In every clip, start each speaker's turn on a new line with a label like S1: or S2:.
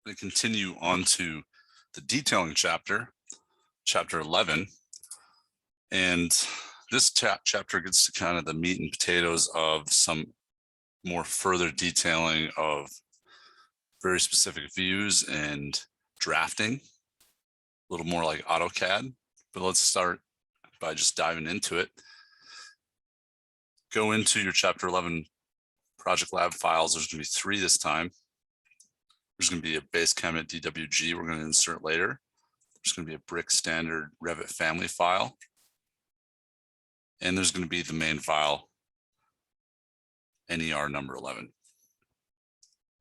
S1: going to continue on to the detailing chapter, chapter 11. And this chapter gets to kind of the meat and potatoes of some more further detailing of very specific views and drafting, a little more like AutoCAD. But let's start by just diving into it. Go into your chapter 11 project lab files. There's going to be 3 this time. There's going to be a base cabinet DWG we're going to insert later. There's going to be a brick standard Revit family file. And there's going to be the main file, NER number 11.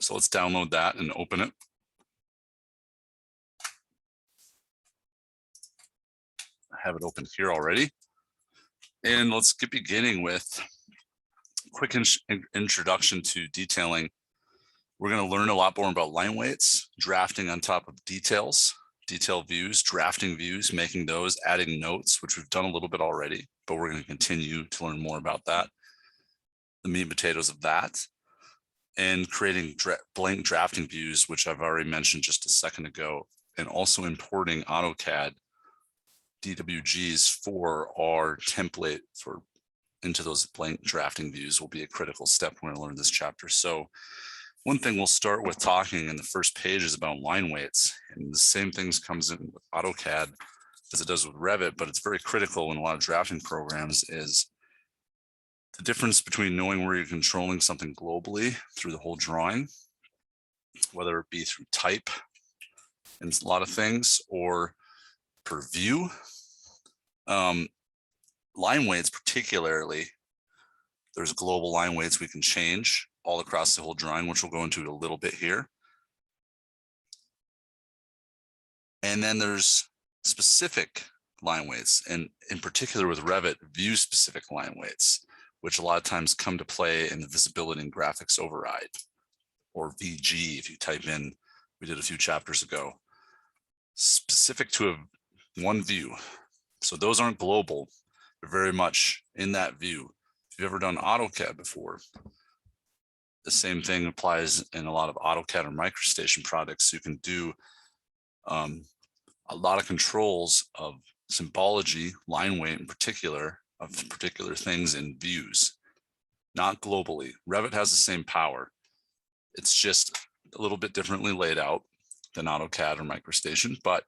S1: So let's download that and open it. I have it open here already. And let's get beginning with a quick introduction to detailing. We're going to learn a lot more about line weights, drafting on top of details, detail views, drafting views, making those, adding notes, which we've done a little bit already, but we're going to continue to learn more about that, the meat and potatoes of that, and creating blank drafting views, which I've already mentioned just a second ago, and also importing AutoCAD DWGs for our template for into those blank drafting views will be a critical step when we learn this chapter. So one thing we'll start with talking in the first page is about line weights, and the same things comes in with AutoCAD as it does with Revit, but it's very critical in a lot of drafting programs is the difference between knowing where you're controlling something globally through the whole drawing, whether it be through type and a lot of things, or per view. Line weights particularly, there's global line weights we can change all across the whole drawing, which we'll go into a little bit here. And then there's specific line weights, and in particular with Revit, view specific line weights, which a lot of times come to play in the visibility and graphics override, or VG if you type in, we did a few chapters ago, specific to one view. So those aren't global, they're very much in that view. If you've ever done AutoCAD before, the same thing applies in a lot of AutoCAD or MicroStation products. You can do a lot of controls of symbology, line weight in particular, of particular things in views, not globally. Revit has the same power. It's just a little bit differently laid out than AutoCAD or MicroStation, but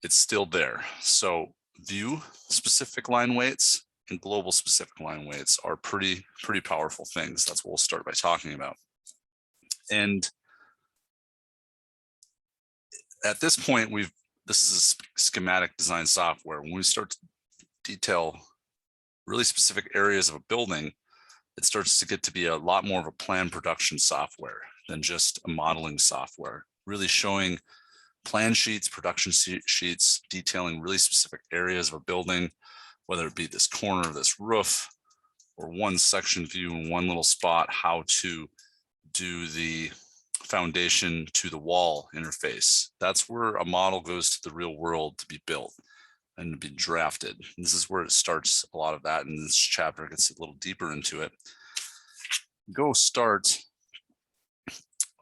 S1: it's still there. So view specific line weights and global specific line weights are pretty powerful things. That's what we'll start by talking about. And at this point, this is schematic design software. When we start to detail really specific areas of a building, it starts to get to be a lot more of a plan production software than just a modeling software, really showing plan sheets, production sheets, detailing really specific areas of a building, whether it be this corner of this roof or one section view in one little spot, how to do the foundation to the wall interface. That's where a model goes to the real world to be built and to be drafted. And this is where it starts a lot of that, and this chapter gets a little deeper into it.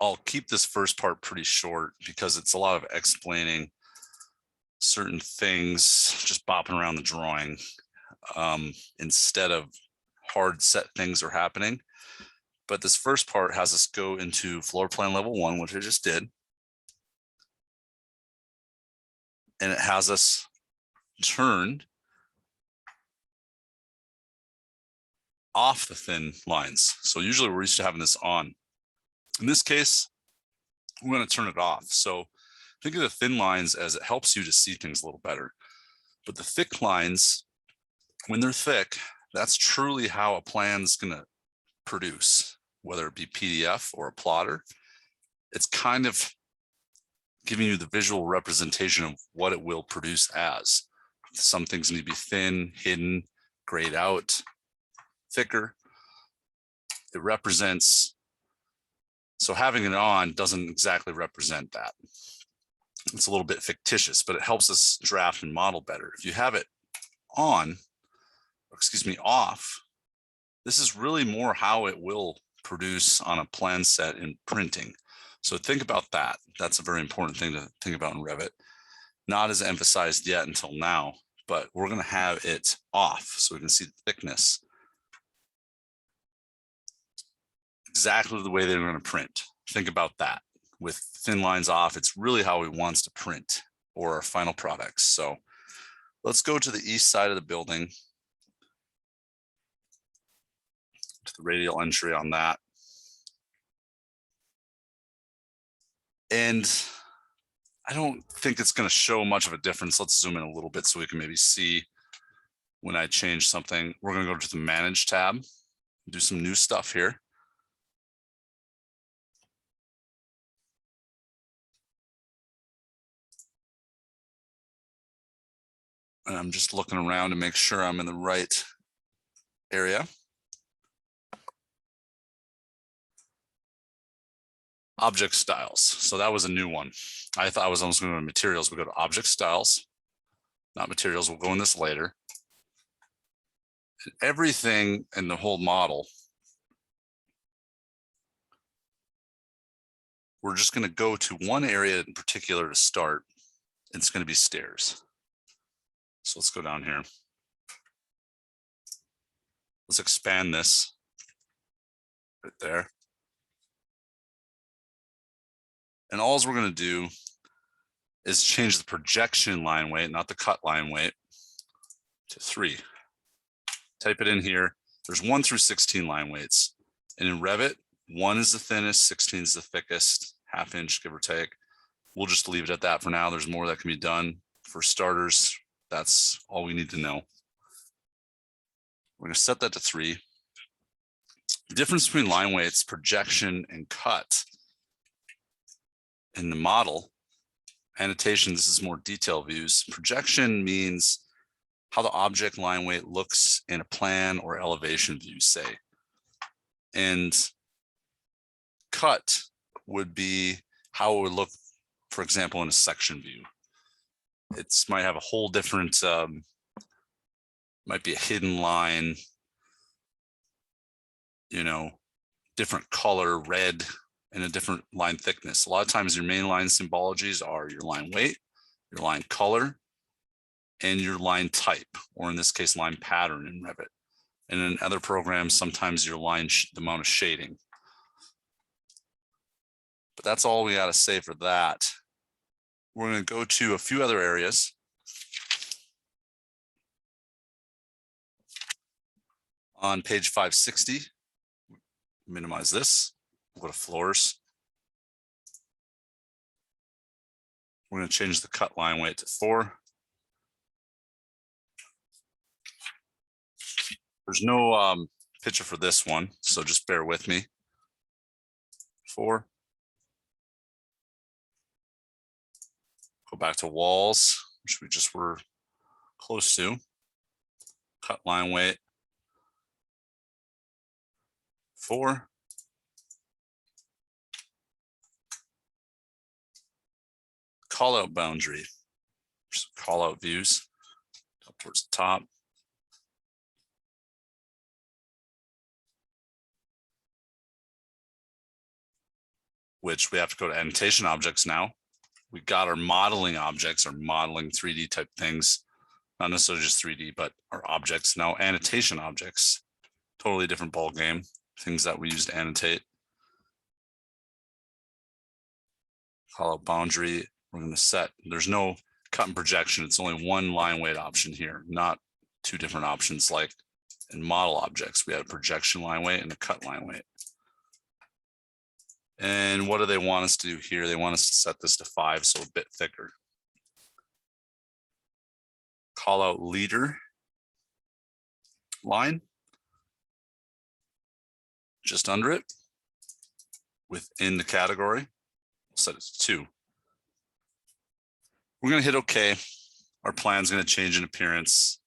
S1: I'll keep this first part pretty short because it's a lot of explaining certain things, just bopping around the drawing instead of hard set things are happening. But this first part has us go into floor plan level 1, which I just did. And it has us turn off the thin lines. So usually we're used to having this on. In this case, we're going to turn it off. So think of the thin lines as it helps you to see things a little better. But the thick lines, when they're thick, that's truly how a plan's going to produce, whether it be PDF or a plotter. It's kind of giving you the visual representation of what it will produce as. Some things need to be thin, hidden, grayed out, thicker. It represents, so having it on doesn't exactly represent that. It's a little bit fictitious, but it helps us draft and model better. If you have it on, off, this is really more how it will produce on a plan set in printing. So think about that. That's a very important thing to think about in Revit. Not as emphasized yet until now, but we're going to have it off so we can see the thickness. Exactly the way they're going to print. Think about that. With thin lines off, it's really how we want to print or our final products. So let's go to the east side of the building, to the radial entry on that. And I don't think it's going to show much of a difference. Let's zoom in a little bit so we can maybe see when I change something. We're going to go to the Manage tab, do some new stuff here. And I'm just looking around to make sure I'm in the right area. Object styles. So that was a new one. I thought I was almost going to materials. We'll go to object styles, not materials. We'll go in this later. And everything in the whole model, we're just going to go to one area in particular to start. It's going to be stairs. So let's go down here. Let's expand this right there. And all we're going to do is change the projection line weight, not the cut line weight, to 3. Type it in here. There's 1 through 16 line weights. And in Revit, 1 is the thinnest, 16 is the thickest, ½ inch, give or take. We'll just leave it at that for now. There's more that can be done. For starters, that's all we need to know. We're going to set that to 3. The difference between line weights, projection, and cut in the model, annotation, this is more detail views. Projection means how the object line weight looks in a plan or elevation view, say. And cut would be how it would look, for example, in a section view. It might have a whole different, might be a hidden line, you know, different color, red, and a different line thickness. A lot of times your main line symbologies are your line weight, your line color, and your line type, or in this case, line pattern in Revit. And in other programs, sometimes your line, the amount of shading. But that's all we got to say for that. We're going to go to a few other areas. On page 560, minimize this. We'll go to floors. We're going to change the cut line weight to 4. There's no picture for this one, so just bear with me. 4. Go back to walls, which we just were close to. Cut line weight 4. Call out boundary, just call out views up towards the top. Which we have to go to annotation objects now. We got our modeling objects, our modeling 3D type things, not necessarily just 3D, but our objects. Now annotation objects, totally different ball game, things that we use to annotate. Call out boundary. We're going to set, there's no cut and projection. It's only one line weight option here, not 2 different options like in model objects. We had a projection line weight and a cut line weight. And what do they want us to do here? They want us to set this to 5, so a bit thicker. Call out leader line, just under it, within the category. We'll set it to 2. We're going to hit OK. Our plan's going to change in appearance.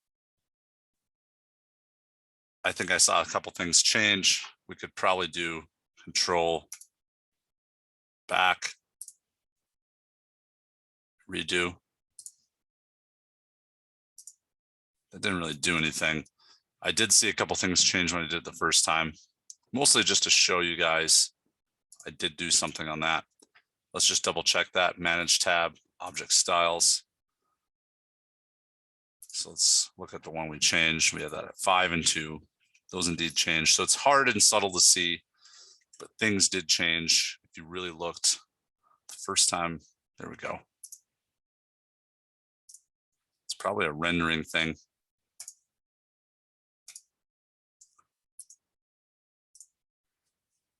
S1: I think I saw a couple things change. We could probably do Control back, redo. That didn't really do anything. I did see a couple things change when I did it the first time. mostly just to show you guys I did do something on that. Let's just double check that. Manage tab, object styles. So let's look at the one we changed. We have that at 5 and 2. Those indeed changed. So it's hard and subtle to see, but things did change. If you really looked the first time, there we go. It's probably a rendering thing.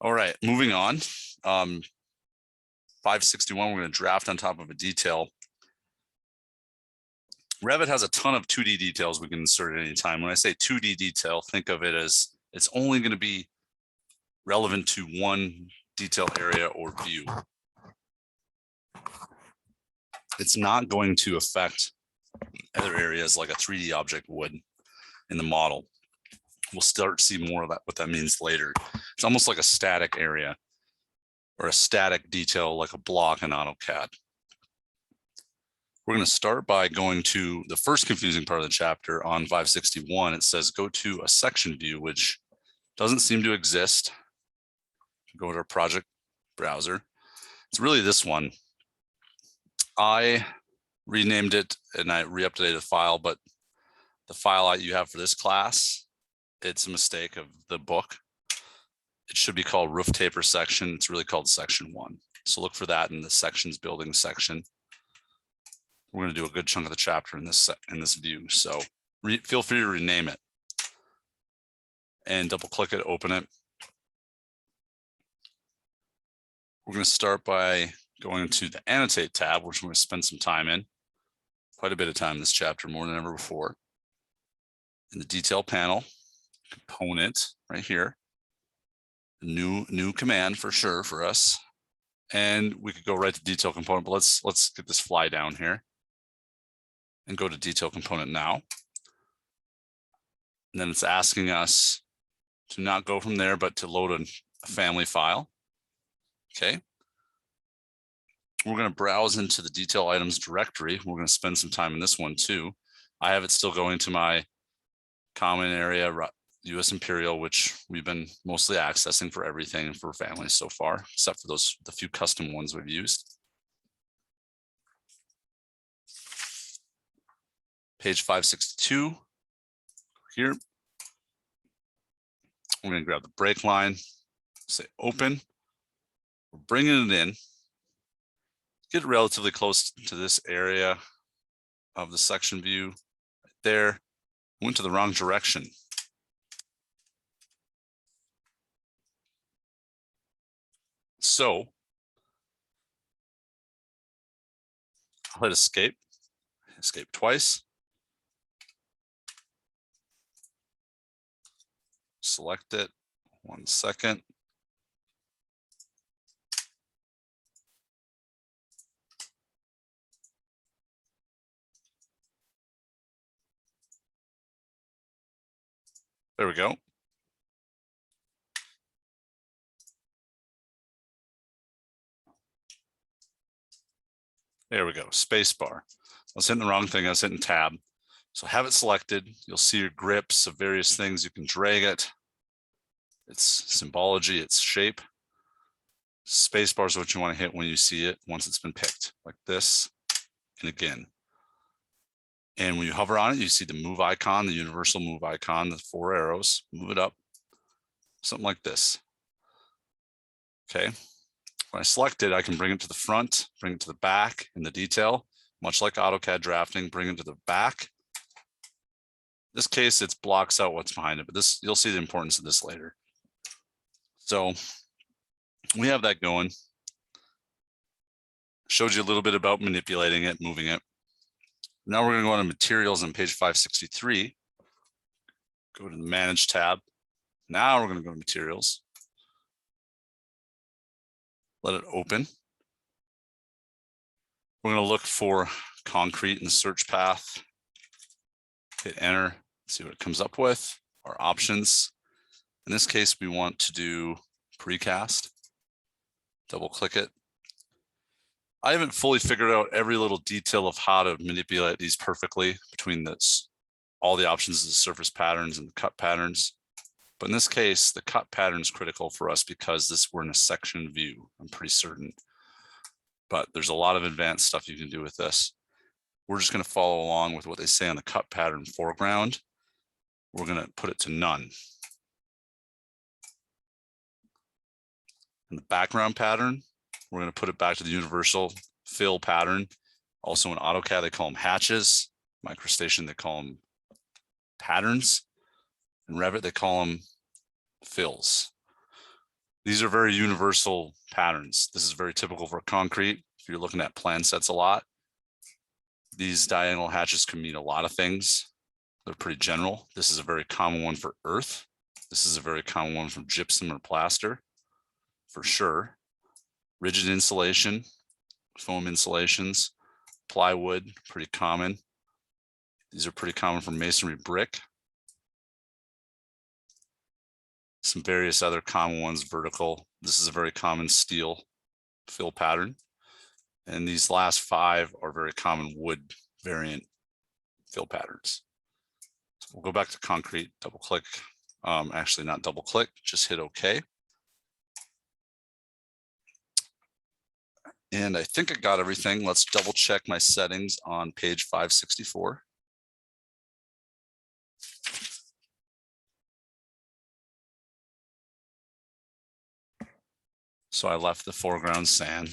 S1: All right, moving on. 561, we're going to draft on top of a detail. Revit has a ton of 2D details we can insert at any time. When I say 2D detail, think of it as it's only going to be relevant to one detail area or view. It's not going to affect other areas like a 3D object would in the model. We'll start to see more of that, what that means later. It's almost like a static area or a static detail like a block in AutoCAD. We're going to start by going to the first confusing part of the chapter on 561. It says go to a section view, which doesn't seem to exist. Go to our project browser. It's really this one. I renamed it and I re-updated the file, but the file you have for this class, it's a mistake of the book. It should be called roof taper section. It's really called section 1. So look for that in the sections building section. We're going to do a good chunk of the chapter in this view. So feel free to rename it and double click it, open it. We're going to start by going to the Annotate tab, which we're going to spend some time in, quite a bit of time in this chapter, more than ever before. In the detail panel, component right here, new command for sure for us. And we could go right to detail component, but let's get this fly down here and go to detail component now. And then it's asking us to not go from there, but to load a family file. Okay. We're going to browse into the detail items directory. We're going to spend some time in this one too. I have it still going to my common area, US Imperial, which we've been mostly accessing for everything for families so far, except for the few custom ones we've used. Page 562 here. We're going to grab the break line, say open. We're bringing it in. Get relatively close to this area of the section view right there. Went to the wrong direction. So I'll hit escape twice. Select it, 1 second. There we go. There we go, spacebar. I was hitting the wrong thing, I was hitting tab. So have it selected. You'll see your grips of various things. You can drag it. Its symbology, its shape. Spacebar is what you want to hit when you see it once it's been picked, like this, and again. And when you hover on it, you see the move icon, the universal move icon, the 4 arrows. Move it up, something like this. Okay. When I select it, I can bring it to the front, bring it to the back in the detail, much like AutoCAD drafting, bring it to the back. In this case, it blocks out what's behind it, but this, you'll see the importance of this later. So we have that going. Showed you a little bit about manipulating it, moving it. Now we're going to go on to materials on page 563. Go to the manage tab. Now we're going to go to materials. Let it open. We're going to look for concrete in the search path. Hit enter, see what it comes up with. Our options. In this case, we want to do precast. Double click it. I haven't fully figured out every little detail of how to manipulate these perfectly between this, all the options of the surface patterns and the cut patterns. But in this case, the cut pattern is critical for us because we're in a section view, I'm pretty certain. But there's a lot of advanced stuff you can do with this. We're just going to follow along with what they say on the cut pattern foreground. We're going to put it to none. And the background pattern, we're going to put it back to the universal fill pattern. Also in AutoCAD, they call them hatches. MicroStation, they call them patterns. In Revit, they call them fills. These are very universal patterns. This is very typical for concrete. If you're looking at plan sets a lot, these diagonal hatches can mean a lot of things. They're pretty general. This is a very common one for earth. This is a very common one for gypsum or plaster, for sure. Rigid insulation, foam insulations, plywood, pretty common. These are pretty common for masonry brick. Some various other common ones, vertical. This is a very common steel fill pattern. And these last 5 are very common wood variant fill patterns. So we'll go back to concrete, double click. Actually not double click, just hit OK. And I think I got everything. Let's double check my settings on page 564. So I left the foreground sand.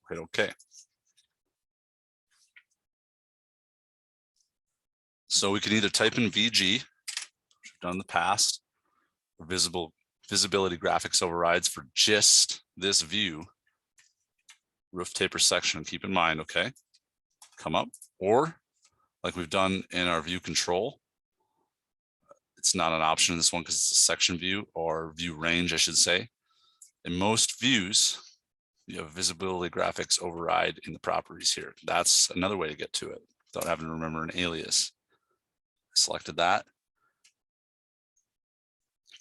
S1: Hit OK. So we can either type in VG, which we've done in the past, or visibility graphics overrides for just this view. Roof taper section, keep in mind, okay? Come up, or like we've done in our view control, it's not an option in this one because it's a section view, or view range, I should say. In most views, you have visibility graphics override in the properties here. That's another way to get to it without having to remember an alias. I selected that.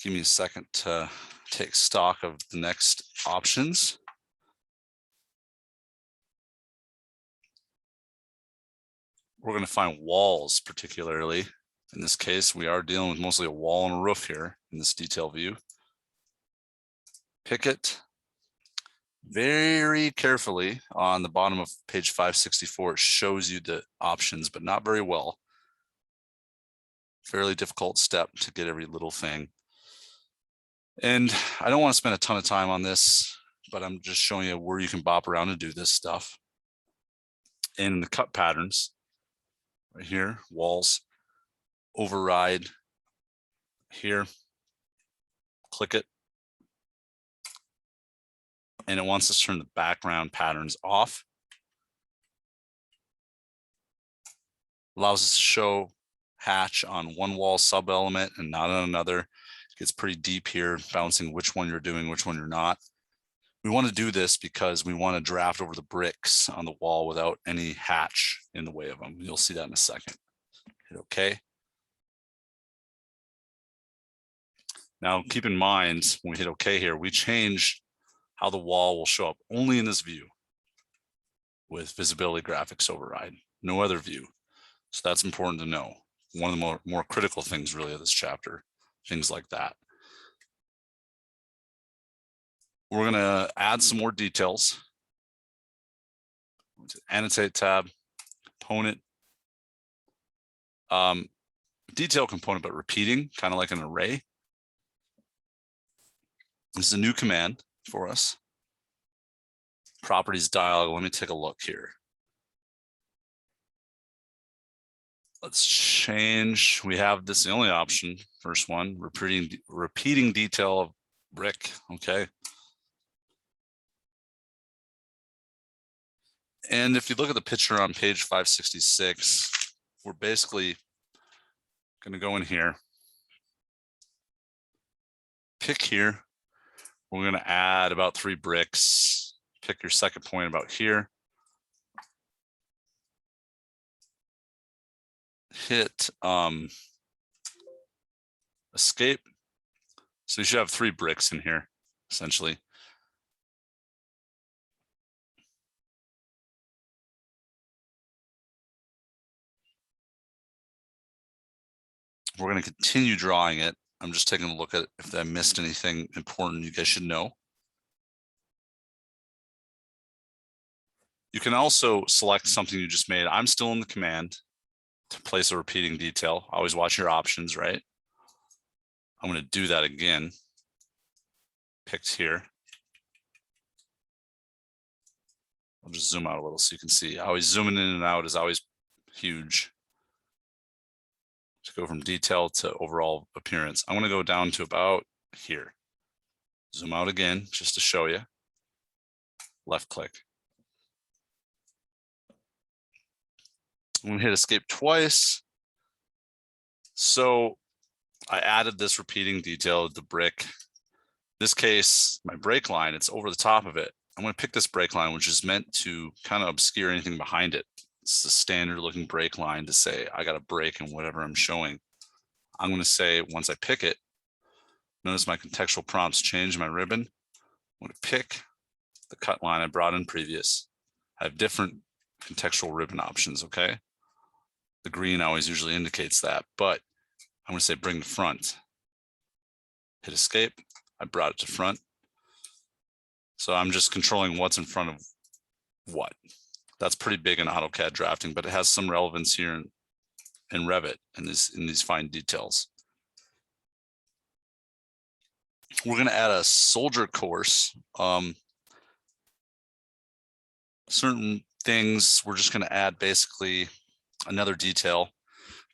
S1: Give me a second to take stock of the next options. We're going to find walls particularly. In this case, we are dealing with mostly a wall and a roof here in this detail view. Pick it very carefully on the bottom of page 564. It shows you the options, but not very well. Fairly difficult step to get every little thing. And I don't want to spend a ton of time on this, but I'm just showing you where you can bop around and do this stuff. And in the cut patterns, right here, walls, override here, click it. And it wants us to turn the background patterns off. Allows us to show hatch on one wall sub element and not on another. It gets pretty deep here, bouncing which one you're doing, which one you're not. We want to do this because we want to draft over the bricks on the wall without any hatch in the way of them. You'll see that in a second. Hit OK. Now, keep in mind, when we hit OK here, we change how the wall will show up only in this view with visibility graphics override, no other view. So that's important to know. One of the more critical things really of this chapter, things like that. We're going to add some more details. Annotate tab, component. Detail component, but repeating, kind of like an array. This is a new command for us. Properties dialog. Let me take a look here. Let's change. We have this, the only option, first one, repeating detail of brick. Okay. And if you look at the picture on page 566, we're basically going to go in here, pick here. We're going to add about 3 bricks. Pick your second point about here. Hit escape. So you should have 3 bricks in here, essentially. We're going to continue drawing it. I'm just taking a look at if I missed anything important you guys should know. You can also select something you just made. I'm still in the command to place a repeating detail. Always watch your options, right? I'm going to do that again. Picked here. I'll just zoom out a little so you can see. Always zooming in and out is always huge. To go from detail to overall appearance. I'm going to go down to about here. Zoom out again just to show you. Left click. I'm going to hit escape twice. So I added this repeating detail, the brick. In this case, my break line, it's over the top of it. I'm going to pick this break line, which is meant to kind of obscure anything behind it. It's a standard looking break line to say I got a break in whatever I'm showing. I'm going to say, once I pick it, notice my contextual prompts change my ribbon. I'm going to pick the cut line I brought in previous. I have different contextual ribbon options, okay? The green always usually indicates that, but I'm going to say bring to front. Hit escape. I brought it to front. So I'm just controlling what's in front of what. That's pretty big in AutoCAD drafting, but it has some relevance here in Revit in these fine details. We're going to add a soldier course. Certain things we're just going to add basically another detail.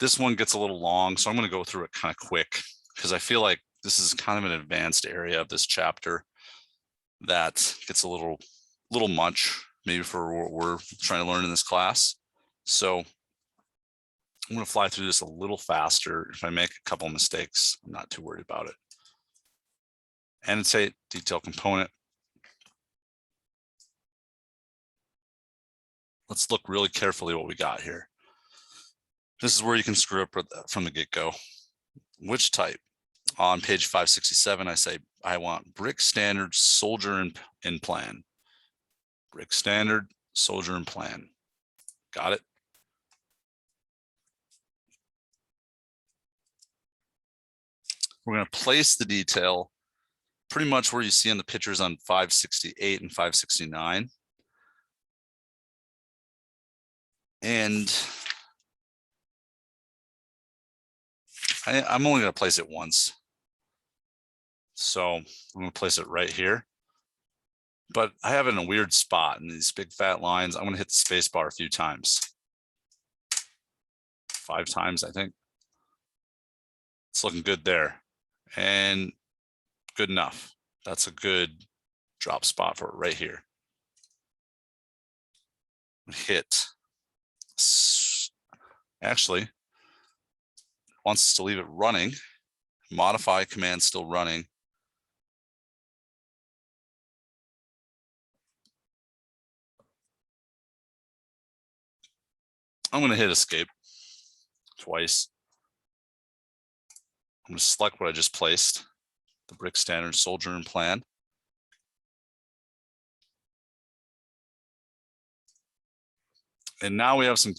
S1: This one gets a little long, so I'm going to go through it kind of quick because I feel like this is kind of an advanced area of this chapter that gets a little much maybe for what we're trying to learn in this class. So I'm going to fly through this a little faster. If I make a couple of mistakes, I'm not too worried about it. Annotate detail component. Let's look really carefully what we got here. This is where you can screw up from the get-go. Which type? On page 567, I say I want brick standard soldier in plan. Brick standard soldier in plan. Got it? We're going to place the detail pretty much where you see in the pictures on 568 and 569. And I'm only going to place it once. So I'm going to place it right here. But I have it in a weird spot in these big fat lines. I'm going to hit the space bar a few times. 5 times, I think. It's looking good there. And good enough. That's a good drop spot for it right here. Hit. Actually, wants us to leave it running. Modify command still running. I'm going to hit escape twice. I'm going to select what I just placed, the brick standard soldier in plan. And now we have some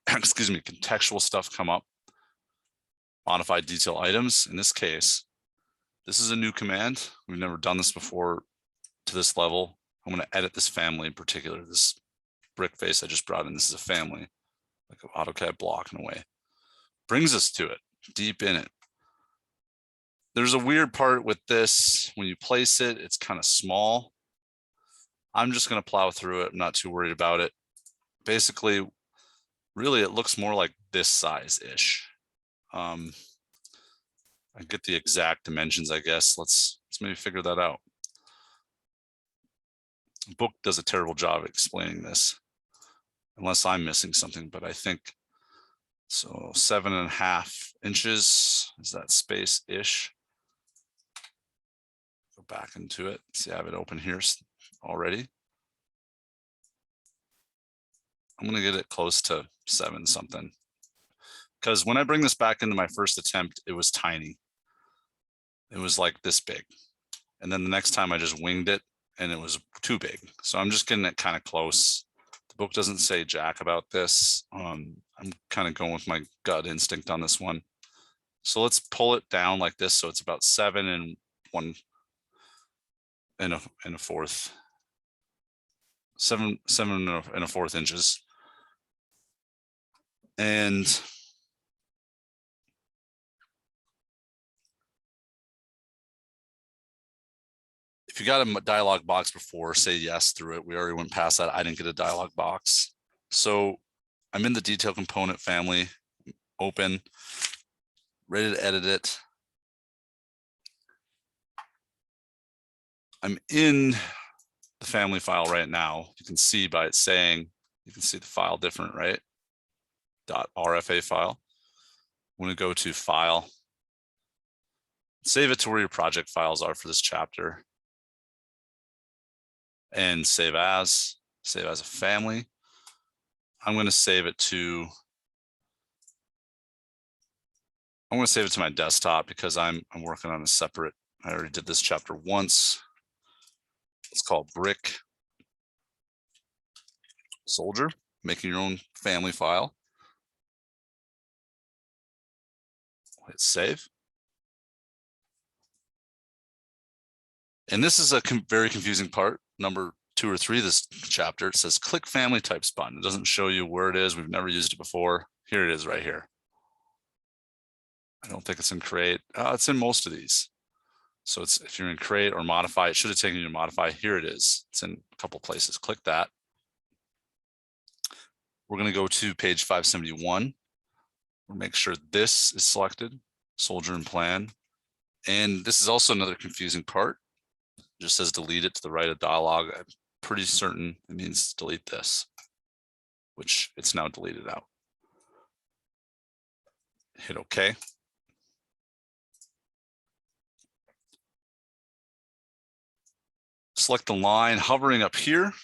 S1: contextual stuff come up. Modify detail items. In this case, this is a new command. We've never done this before to this level. I'm going to edit this family in particular. This brick face I just brought in, this is a family, like an AutoCAD block in a way. Brings us to it, deep in it. There's a weird part with this. When you place it, it's kind of small. I'm just going to plow through it. I'm not too worried about it. Basically, really, it looks more like this size-ish. I get the exact dimensions, I guess. Let's maybe figure that out. The book does a terrible job explaining this, unless I'm missing something, but I think so. 7.5 inches is that space-ish. Go back into it. See, I have it open here already. I'm going to get it close to 7 something. Because when I bring this back into my first attempt, it was tiny. It was like this big. And then the next time I just winged it and it was too big. So I'm just getting it kind of close. The book doesn't say jack about this. I'm kind of going with my gut instinct on this one. So let's pull it down like this. So it's about 7 and 1 and a fourth. 7 and a fourth inches. And if you got a dialog box before, say yes through it. We already went past that. I didn't get a dialog box. So I'm in the detail component family, open, ready to edit it. I'm in the family file right now. You can see by it saying, you can see the file different, right? .rfa file. I'm going to go to file, save it to where your project files are for this chapter, and save as a family. I'm going to save it to my desktop because I'm working on a separate. I already did this chapter once. It's called Brick Soldier, making your own family file. Hit save. And this is a very confusing part, number 2 or 3 of this chapter. It says click family types button. It doesn't show you where it is. We've never used it before. Here it is right here. I don't think it's in create. It's in most of these. So it's, if you're in create or modify, it should have taken you to modify. Here it is. It's in a couple places. Click that. We're going to go to page 571. We'll make sure this is selected, soldier and plan. And this is also another confusing part. It just says delete it to the right of dialog. I'm pretty certain it means delete this, which it's now deleted out. Hit OK. Select the line hovering up here. And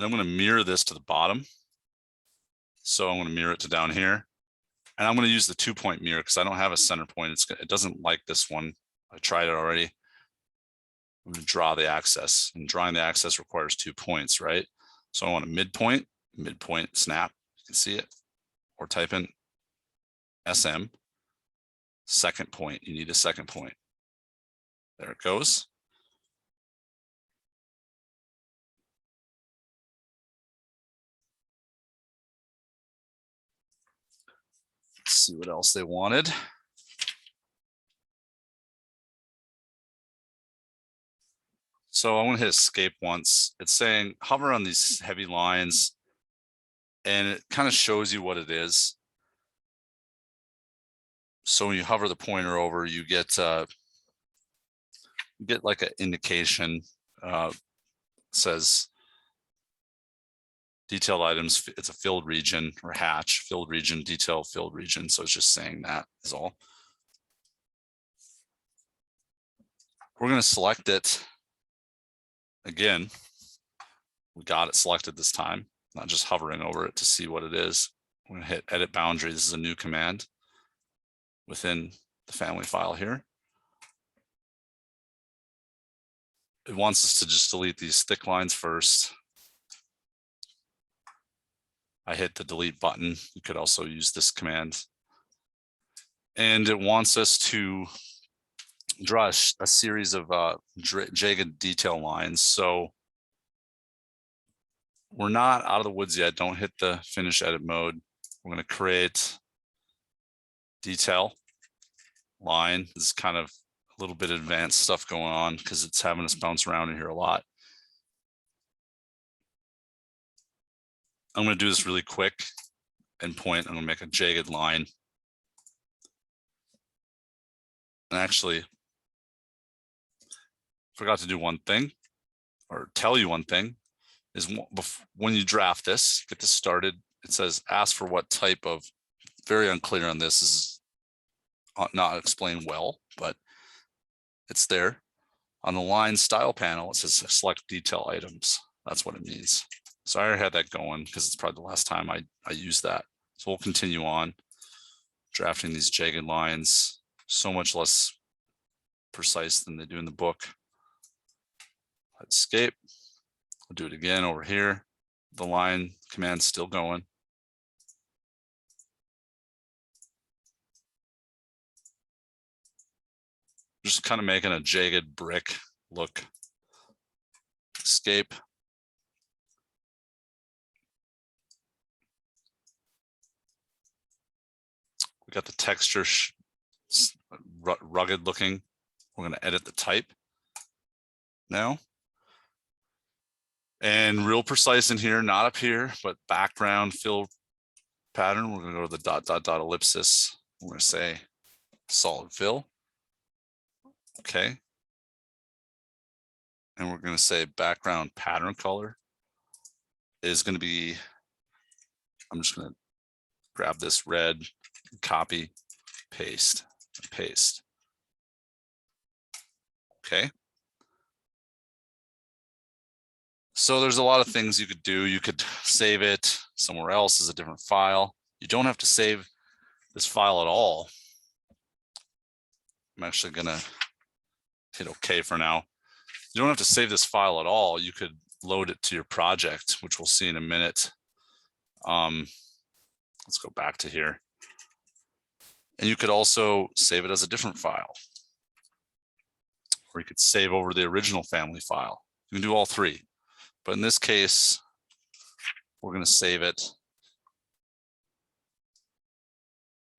S1: I'm going to mirror this to the bottom. So I'm going to mirror it to down here. And I'm going to use the 2-point mirror because I don't have a center point. It doesn't like this one. I tried it already. I'm going to draw the axis, and drawing the axis requires 2 points, right? So I want a midpoint, snap. You can see it, or type in SM. Second point, you need a second point. There it goes. Let's see what else they wanted. So I want to hit escape once. It's saying hover on these heavy lines, and it kind of shows you what it is. So when you hover the pointer over, you get like an indication. Says detailed items. It's a filled region or hatch, filled region, detail, filled region. So it's just saying that is all. We're going to select it. Again, we got it selected this time, not just hovering over it to see what it is. We're going to hit edit boundary. This is a new command within the family file here. It wants us to just delete these thick lines first. I hit the delete button. You could also use this command. And it wants us to draw a series of jagged detail lines. So we're not out of the woods yet. Don't hit the finish edit mode. We're going to create detail line. This is kind of a little bit advanced stuff going on because it's having us bounce around in here a lot. I'm going to do this really quick and point. I'm going to make a jagged line. And actually, forgot to do one thing, or tell you one thing, is when you draft this, get this started, it says ask for what type of, very unclear on this, is not explained well, but it's there. On the line style panel, it says select detail items. That's what it means. So I already had that going because it's probably the last time I used that. So we'll continue on drafting these jagged lines, so much less precise than they do in the book. Let's escape. I'll do it again over here. The line command's still going. just kind of making a jagged brick look. Escape. We got the texture rugged looking. We're going to edit the type now. And real precise in here, not up here, but background fill pattern. We're going to go to the ... ellipsis. We're going to say solid fill. Okay. And we're going to say background pattern color is going to be, I'm just going to grab this red, copy, paste, and paste. Okay. So there's a lot of things you could do. You could save it somewhere else as a different file. You don't have to save this file at all. I'm actually going to hit OK for now. You don't have to save this file at all. You could load it to your project, which we'll see in a minute. Let's go back to here. And you could also save it as a different file. Or you could save over the original family file. You can do all three. But in this case, we're going to save it.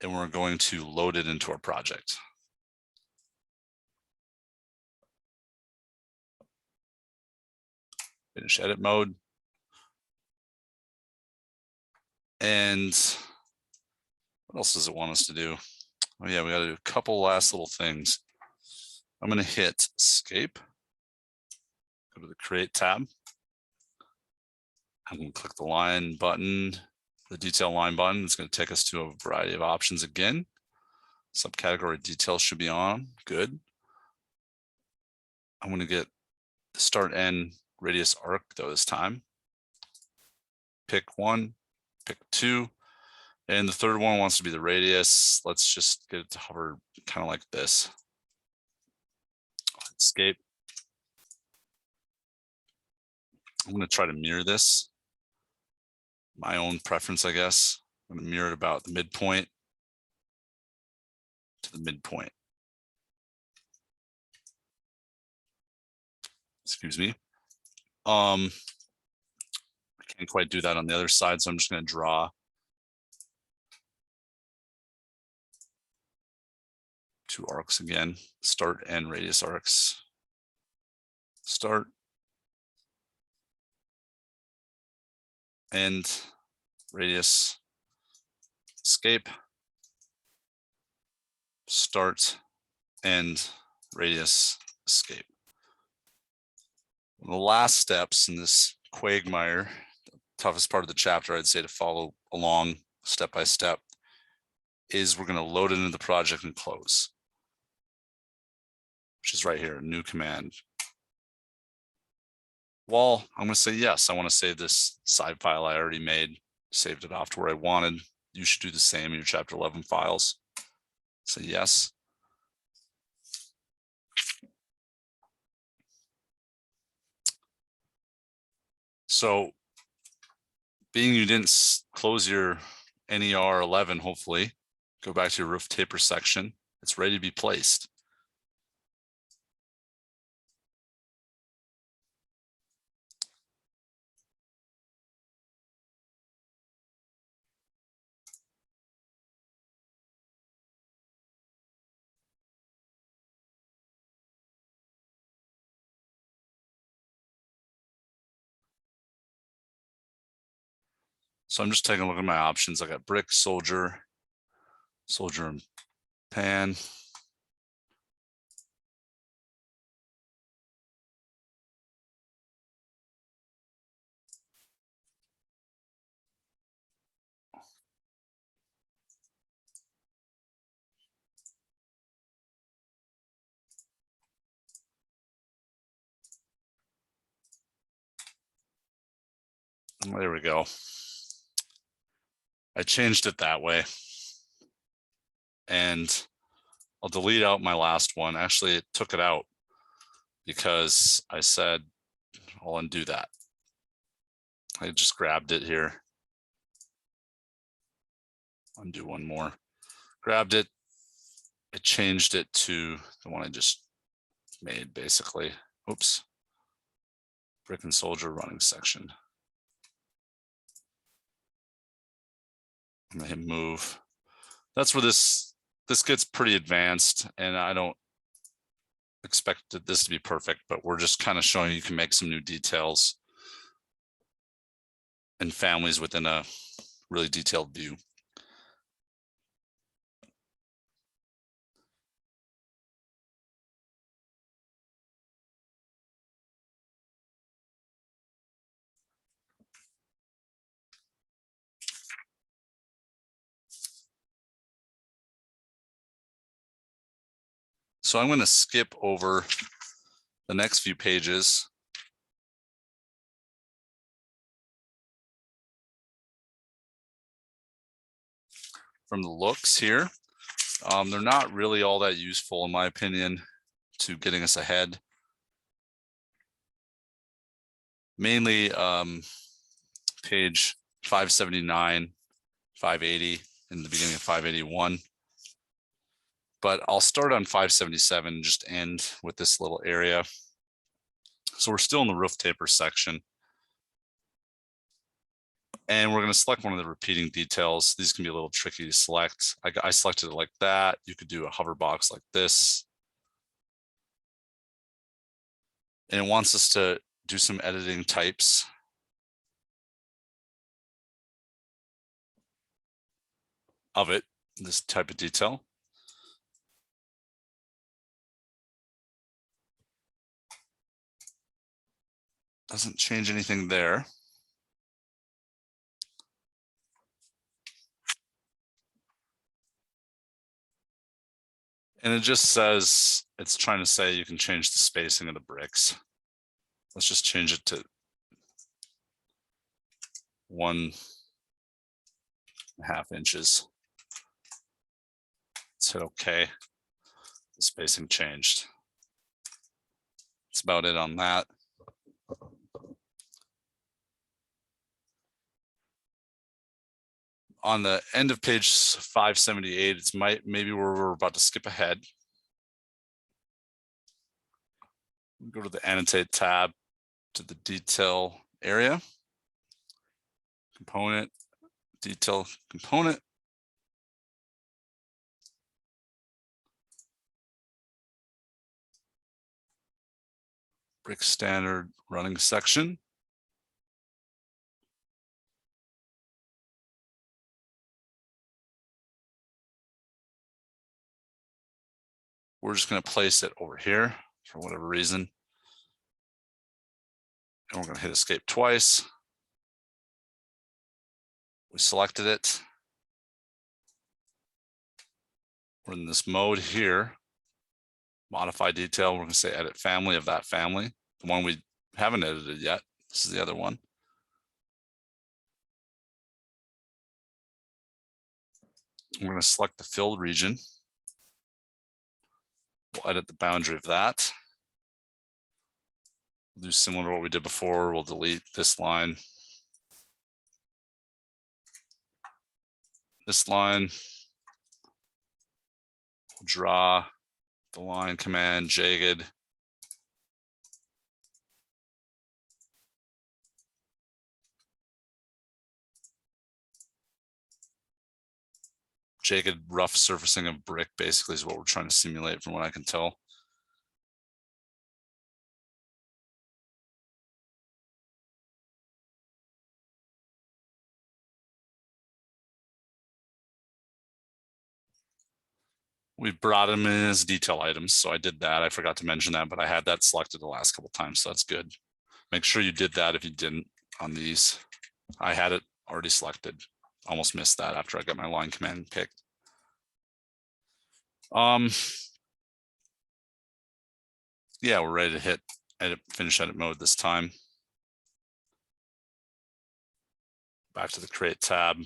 S1: And we're going to load it into our project. Finish edit mode. And what else does it want us to do? Oh yeah, we got to do a couple last little things. I'm going to hit escape. Go to the create tab. I'm going to click the line button, the detail line button. It's going to take us to a variety of options again. Subcategory details should be on. Good. I'm going to get the start end radius arc though this time. Pick one, pick two, and the third one wants to be the radius. Let's just get it to hover kind of like this. Escape. I'm going to try to mirror this. My own preference, I guess. I'm going to mirror it about the midpoint to the midpoint. Excuse me. I can't quite do that on the other side, so I'm just going to draw two arcs again, start and radius arcs. Start and radius, escape, start and radius, escape. The last steps in this quagmire, the toughest part of the chapter, I'd say to follow along step by step, is we're going to load it into the project and close, which is right here, new command. Well, I'm going to say yes. I want to save this side file I already made, saved it off to where I wanted. You should do the same in your Chapter 11 files. Say yes. So, being you didn't close your NER 11, hopefully, go back to your roof taper section. It's ready to be placed. So I'm just taking a look at my options. I got brick, soldier, soldier and pan. There we go. I changed it that way. And I'll delete out my last one. Actually, it took it out because I said I'll undo that. I just grabbed it here. Undo one more. Grabbed it. I changed it to the one I just made basically. Oops. Brick and soldier running section. I'm gonna hit move. That's where this gets pretty advanced, and I don't expect this to be perfect, but we're just kind of showing you can make some new details and families within a really detailed view. So I'm going to skip over the next few pages. From the looks here, they're not really all that useful, in my opinion, to getting us ahead. Mainly page 579, 580, in the beginning of 581. But I'll start on 577 and just end with this little area. So we're still in the roof taper section. And we're going to select one of the repeating details. These can be a little tricky to select. I selected it like that. You could do a hover box like this. And it wants us to do some editing types. Of it, this type of detail. Doesn't change anything there. And it just says, it's trying to say you can change the spacing of the bricks. Let's just change it to 1.5 inches. Let's hit OK. The spacing changed. That's about it on that. On the end of page 578, it's maybe where we're about to skip ahead. Go to the Annotate tab, to the Detail area. Component, Detail Component. Brick Standard Running Section. We're just going to place it over here for whatever reason. And we're going to hit escape twice. We selected it. We're in this mode here. Modify detail. We're going to say edit family of that family. The one we haven't edited yet. This is the other one. We're going to select the filled region. We'll edit the boundary of that. We'll do similar to what we did before. We'll delete this line. This line. We'll draw the line command jagged. Jagged rough surfacing of brick basically is what we're trying to simulate from what I can tell. We brought them in as detail items, so I did that. I forgot to mention that, but I had that selected the last couple of times, so that's good. Make sure you did that if you didn't on these. I had it already selected. Almost missed that after I got my line command picked. Yeah, we're ready to hit edit, finish edit mode this time. Back to the create tab,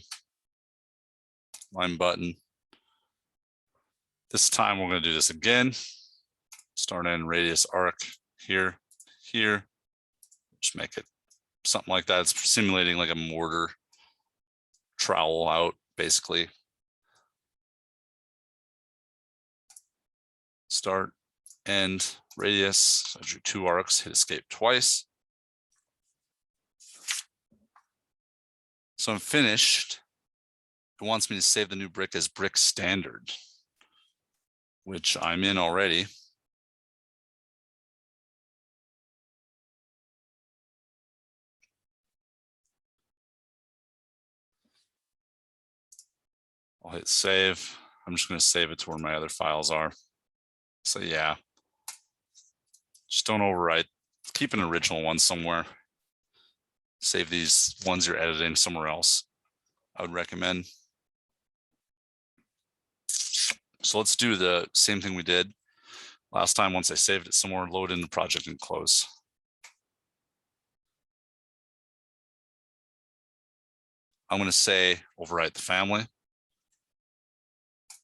S1: line button. This time we're going to do this again. Start and radius arc here, here. Just make it something like that. It's simulating like a mortar trowel out, basically. Start, and radius. So I drew 2 arcs, hit escape twice. So I'm finished. It wants me to save the new brick as brick standard, which I'm in already. I'll hit save. I'm just going to save it to where my other files are. So yeah, just don't overwrite. Keep an original one somewhere. Save these ones you're editing somewhere else. I would recommend. So let's do the same thing we did last time. Once I saved it somewhere, load in the project and close. I'm going to say overwrite the family.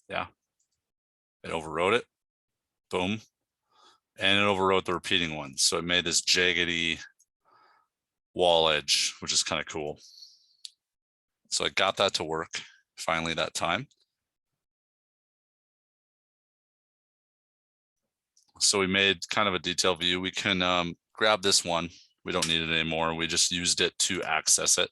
S1: Yeah, it overwrote it. Boom. And it overwrote the repeating one. So it made this jaggedy wall edge, which is kind of cool. So I got that to work finally that time. So we made kind of a detail view. We can grab this one. We don't need it anymore. We just used it to access it.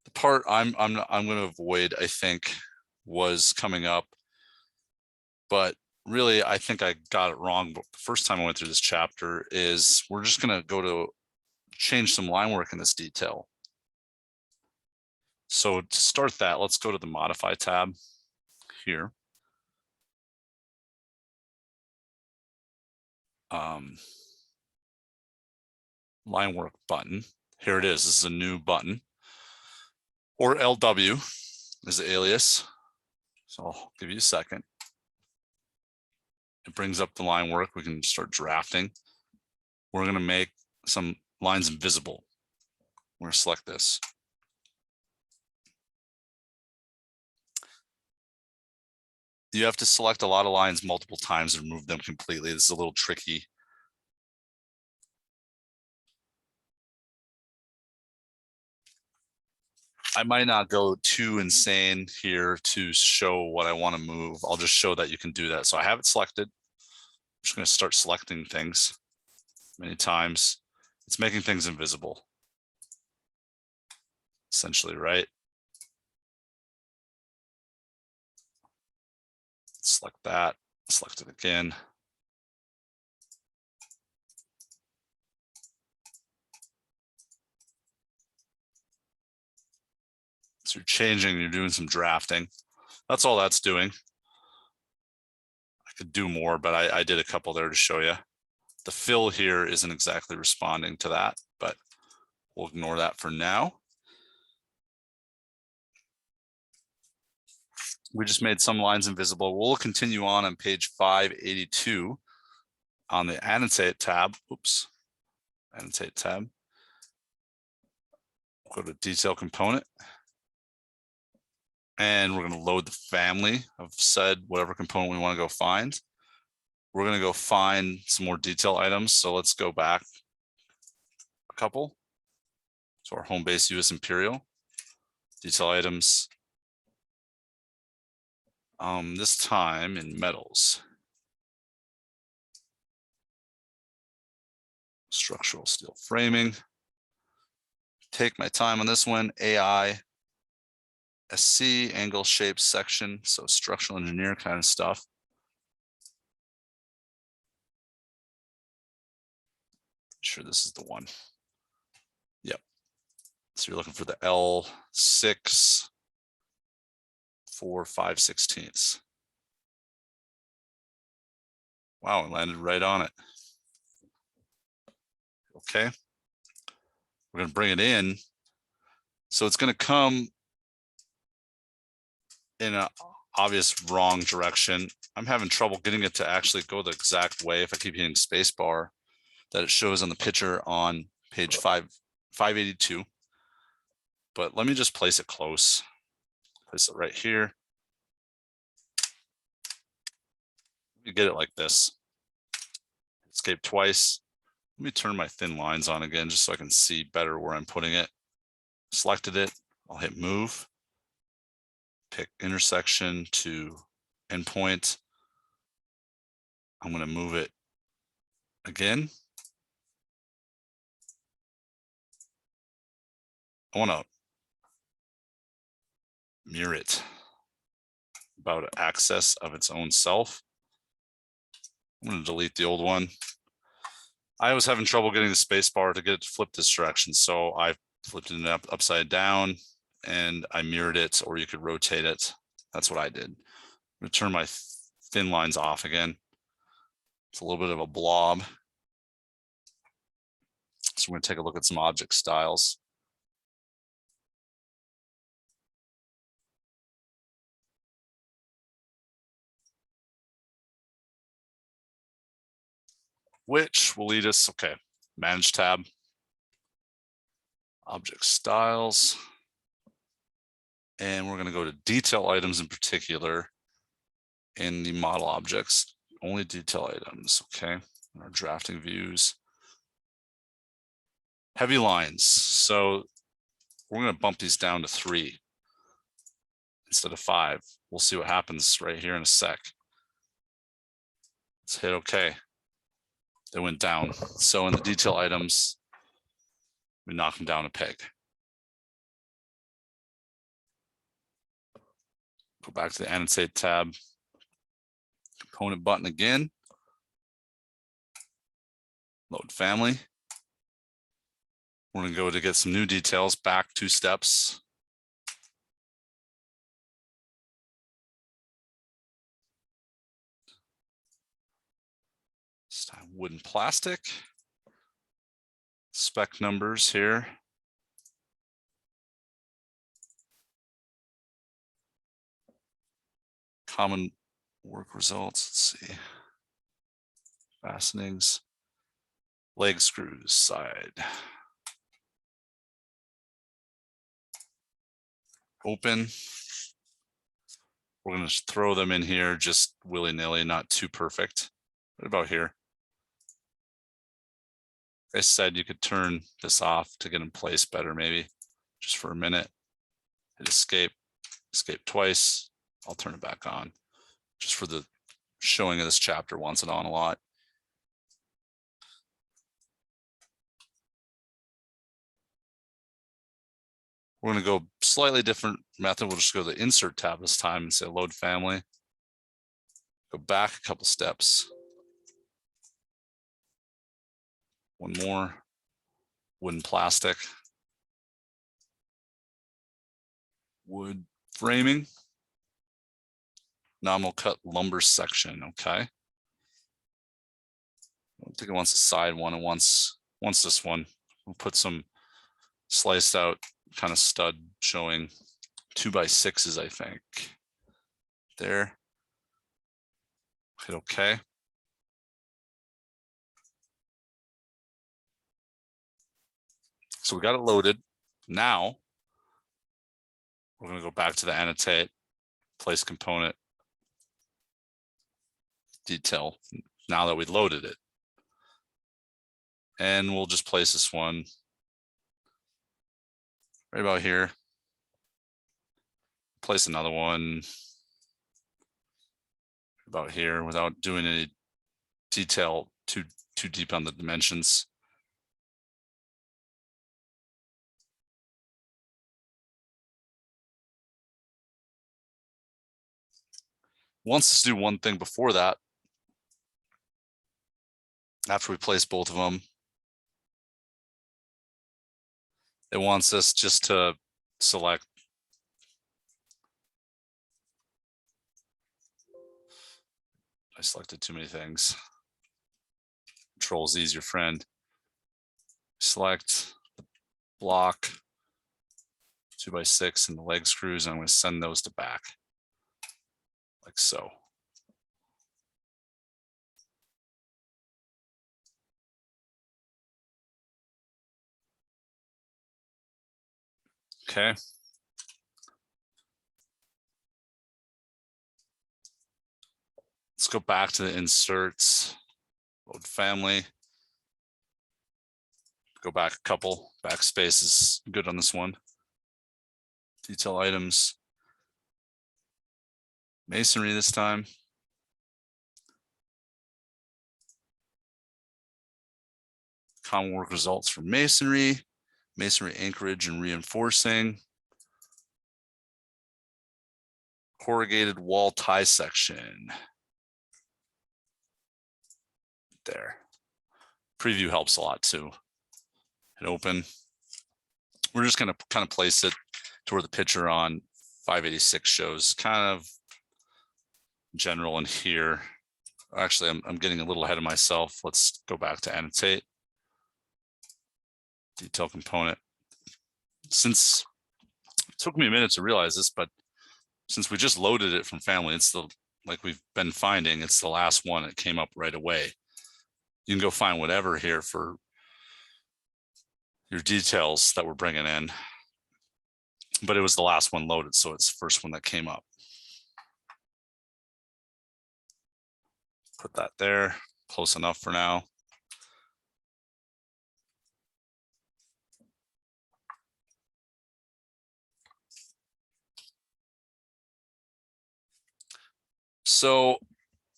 S1: The part I'm going to avoid, I think, was coming up, but really, I think I got it wrong. But the first time I went through this chapter is we're just going to go to change some line work in this detail. So to start that, let's go to the Modify tab here. Line work button. Here it is. This is a new button. Or LW is the alias. So I'll give you a second. It brings up the line work. We can start drafting. We're going to make some lines invisible. We're going to select this. You have to select a lot of lines multiple times and remove them completely. This is a little tricky. I might not go too insane here to show what I want to move. I'll just show that you can do that. So I have it selected. I'm just going to start selecting things many times. It's making things invisible, essentially, right? Select that, select it again. So you're changing, you're doing some drafting. That's all that's doing. I could do more, but I did a couple there to show you. The fill here isn't exactly responding to that, but we'll ignore that for now. We just made some lines invisible. We'll continue on page 582 on the Annotate tab. Oops, Annotate tab. Go to Detail Component. And we're going to load the family of said whatever component we want to go find. We're going to go find some more detail items. So let's go back a couple. So our home base US Imperial detail items. This time in metals. Structural steel framing. Take my time on this one. AI. SC, angle, shape, section. So structural engineer kind of stuff. Sure, this is the one. Yep. So you're looking for the L6 4 5/16. Wow, it landed right on it. Okay. We're going to bring it in. So it's going to come in an obvious wrong direction. I'm having trouble getting it to actually go the exact way if I keep hitting spacebar that it shows on the picture on page 582. But let me just place it close. Place it right here. You get it like this. Escape twice. Let me turn my thin lines on again just so I can see better where I'm putting it. Selected it. I'll hit move. pick intersection to endpoint. I'm going to move it again. I want to mirror it about access of its own self. I'm going to delete the old one. I was having trouble getting the space bar to get it to flip this direction, so I flipped it upside down and I mirrored it, or you could rotate it. That's what I did. I'm going to turn my thin lines off again. It's a little bit of a blob. So we're going to take a look at some object styles. Which will lead us, okay, Manage tab, Object Styles, and we're going to go to Detail Items in particular in the Model Objects, only Detail Items, okay, our drafting views. Heavy lines, so we're going to bump these down to 3 instead of 5. We'll see what happens right here in a sec. Let's hit OK. They went down. So in the detail items, we knock them down a peg. Go back to the Annotate tab. Component button again. Load family. We're going to go to get some new details, back 2 steps. This time wood and plastic. Spec numbers here. Common work results, let's see. Fastenings. Leg screws, side. Open. We're going to throw them in here just willy-nilly, not too perfect. What about here? Like I said, you could turn this off to get in place better, maybe just for a minute. Hit escape, escape twice. I'll turn it back on just for the showing of this chapter once and on a lot. We're going to go slightly different method. We'll just go to the Insert tab this time and say Load Family. Go back a couple steps. One more. Wood and plastic. Wood framing. Nominal cut lumber section. Okay. I think it wants a side one and wants this one. We'll put some sliced out kind of stud showing 2x6s, I think. There. Hit OK. So we got it loaded. Now we're going to go back to the Annotate, Place Component, Detail, now that we loaded it. And we'll just place this one right about here. Place another one about here without doing any detail too deep on the dimensions. Wants us to do one thing before that. After we place both of them, it wants us just to select I selected too many things. Control Z is your friend. Select the block 2x6 and the leg screws. And I'm going to send those to back like so. Okay. Let's go back to the inserts, load family. Go back a couple, backspace is good on this one. Detail items. Masonry this time. Common work results for masonry, masonry anchorage and reinforcing. Corrugated wall tie section. There. Preview helps a lot too. Hit open. We're just going to kind of place it to where the picture on 586 shows, kind of general in here. Actually, I'm getting a little ahead of myself. Let's go back to annotate. Detail component. Since it took me a minute to realize this, but since we just loaded it from family, it's the, like we've been finding, it's the last one. It came up right away. You can go find whatever here for your details that we're bringing in, but it was the last one loaded, so it's the first one that came up. Put that there, close enough for now. So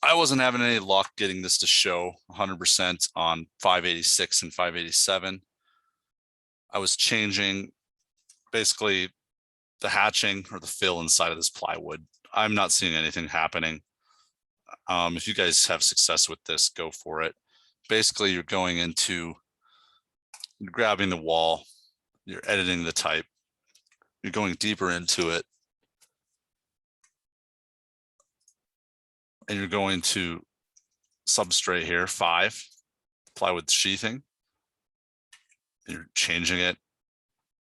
S1: I wasn't having any luck getting this to show 100% on 586 and 587. I was changing basically the hatching or the fill inside of this plywood. I'm not seeing anything happening. If you guys have success with this, go for it. Basically, you're going into, you're grabbing the wall, you're editing the type, you're going deeper into it, and you're going to substrate here, 5, plywood sheathing. You're changing it,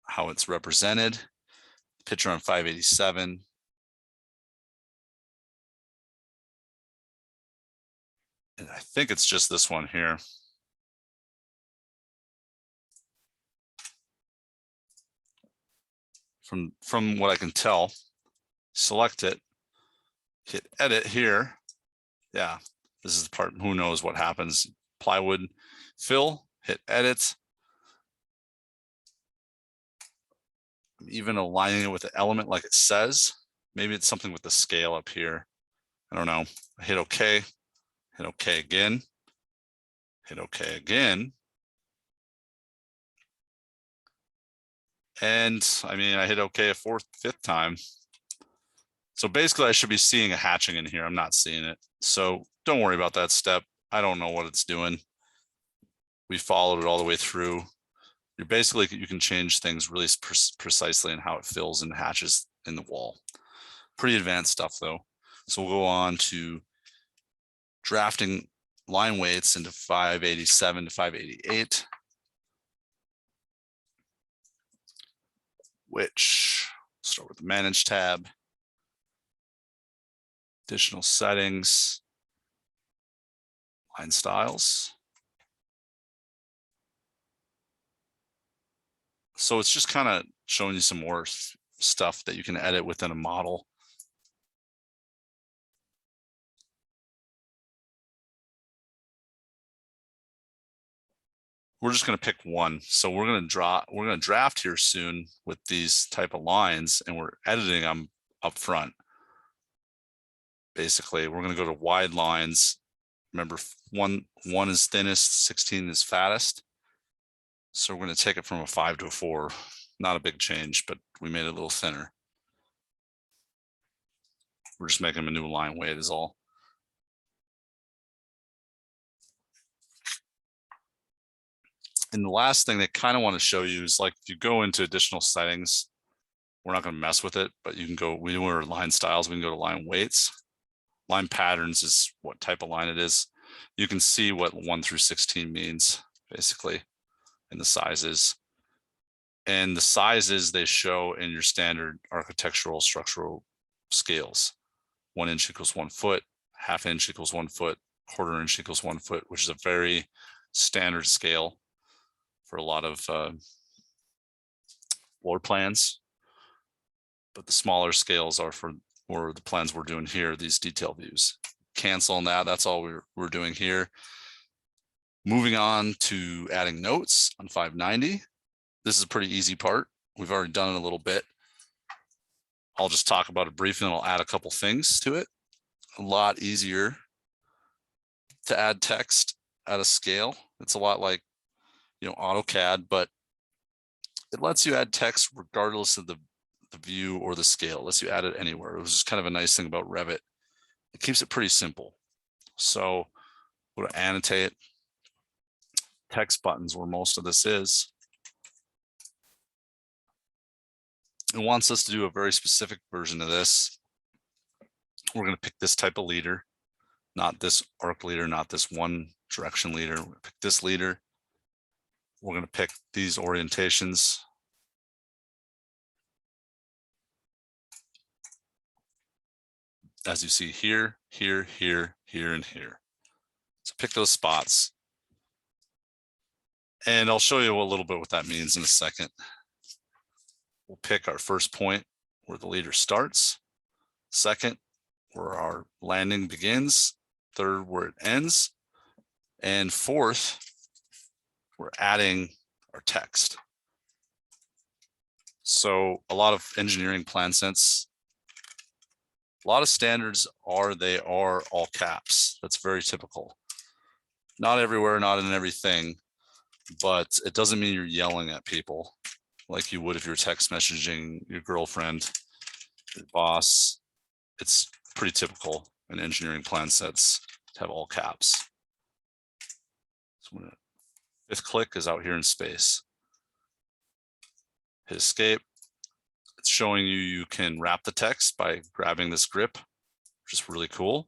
S1: how it's represented. Picture on 587. And I think it's just this one here. From what I can tell, select it, hit edit here. Yeah, this is the part, who knows what happens. Plywood fill, hit edit. I'm even aligning it with the element like it says. Maybe it's something with the scale up here. I don't know. Hit OK, hit OK again, hit OK again. And I mean, I hit OK a 4th, 5th time. So basically I should be seeing a hatching in here. I'm not seeing it. So don't worry about that step. I don't know what it's doing. We followed it all the way through. You're basically, you can change things really precisely in how it fills and hatches in the wall. Pretty advanced stuff though. So we'll go on to drafting line weights into 587 to 588. Which, start with the manage tab. Additional settings, line styles. So it's just kind of showing you some more stuff that you can edit within a model. We're just going to pick one. So we're going to draft here soon with these type of lines, and we're editing them up front. Basically, we're going to go to wide lines. Remember, one is thinnest, 16 is fattest. So we're going to take it from a 5 to a 4. Not a big change, but we made it a little thinner. We're just making a new line weight is all. And the last thing they kind of want to show you is, like, if you go into additional settings, we're not going to mess with it, but you can go, we were line styles, we can go to line weights. Line patterns is what type of line it is. You can see what 1 through 16 means, basically, and the sizes. And the sizes they show in your standard architectural structural scales. 1 inch equals 1 foot, 1/2 inch equals 1 foot, 1/4 inch equals 1 foot, which is a very standard scale for a lot of floor plans. But the smaller scales are for the plans we're doing here, these detail views. Cancel on that, that's all we're doing here. Moving on to adding notes on 590. This is a pretty easy part. We've already done it a little bit. I'll just talk about it briefly and I'll add a couple things to it. a lot easier to add text at a scale. It's a lot like, AutoCAD, but it lets you add text regardless of the view or the scale. It lets you add it anywhere. It was just kind of a nice thing about Revit. It keeps it pretty simple. So go to annotate, text buttons where most of this is. It wants us to do a very specific version of this. We're going to pick this type of leader, not this arc leader, not this one direction leader. We're going to pick this leader. We're going to pick these orientations. As you see here, here, here, here, and here. So pick those spots. And I'll show you a little bit what that means in a second. We'll pick our first point where the leader starts. Second, where our landing begins. Third, where it ends. And fourth, we're adding our text. So a lot of engineering plan sense. A lot of standards they are all caps. That's very typical. Not everywhere, not in everything, but it doesn't mean you're yelling at people like you would if you're text messaging your girlfriend, your boss. It's pretty typical in engineering plan sets to have all caps. So fifth click is out here in space. Hit escape. It's showing you can wrap the text by grabbing this grip, which is really cool.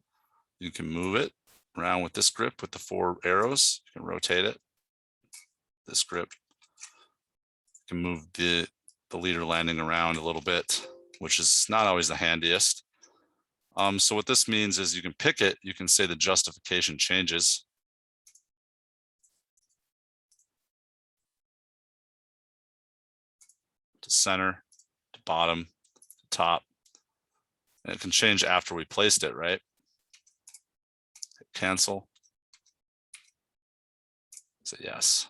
S1: You can move it around with this grip with the 4 arrows. You can rotate it. This grip. You can move the leader landing around a little bit, which is not always the handiest. So what this means is you can pick it. You can say the justification changes. To center, to bottom, to top. And it can change after we placed it, right? Hit cancel. Say yes.